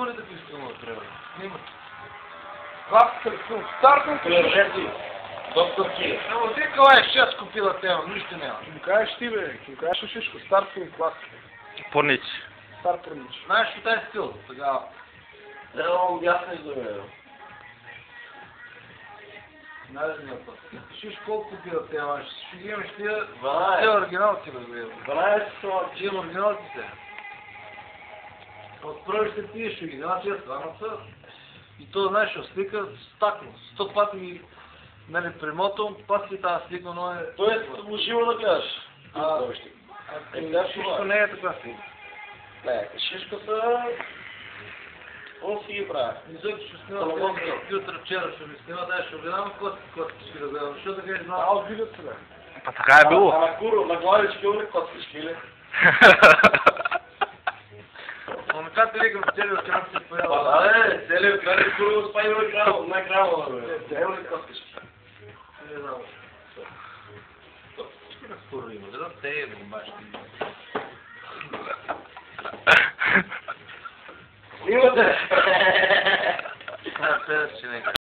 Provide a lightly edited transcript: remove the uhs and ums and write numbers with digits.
ли да пишем от трябва? Снимат. Класика ли филм? Стартно Приоритети. Доктор Ки. Ама ти кога ще аз купила тема, нищо няма. Ти му кажеш ти, бе, ти му кажеш всичко. Стар филм, класика. Порнич. Стар порнич. Знаеш ли тази стил тогава? Трябва да ясно изумено. Най-ли не път. Пишиш колко купила тема, ще ги имаш тия... 12. Те оригиналки, бе, бе. 12 са. Ще имам оригиналките. От първи ще пиеш, ще ги няма тия станаца. И то, знаеш, ще слика стакно. 100 пъти ги, нали, примотвам, пак си тази слика, но е... Тоест, живо да гледаш. Всичко не е така си. Не, шишко са... Он си ги прави. Изобщо ще снимам компютър вчера, ще ми снима, дай ще гледам коткички да гледам. Защо да кажеш знам? От видят се, бе. Па така е било. А на куро, на главички умни коткички, или? Момента ти викам, целият екран се Па поява. да, бе, целият екран е куро, спайно екран, на екрана, бе. Целият коткички. Не знам. Всички на скоро има, да те е бомбашки. Имате! Това е следващия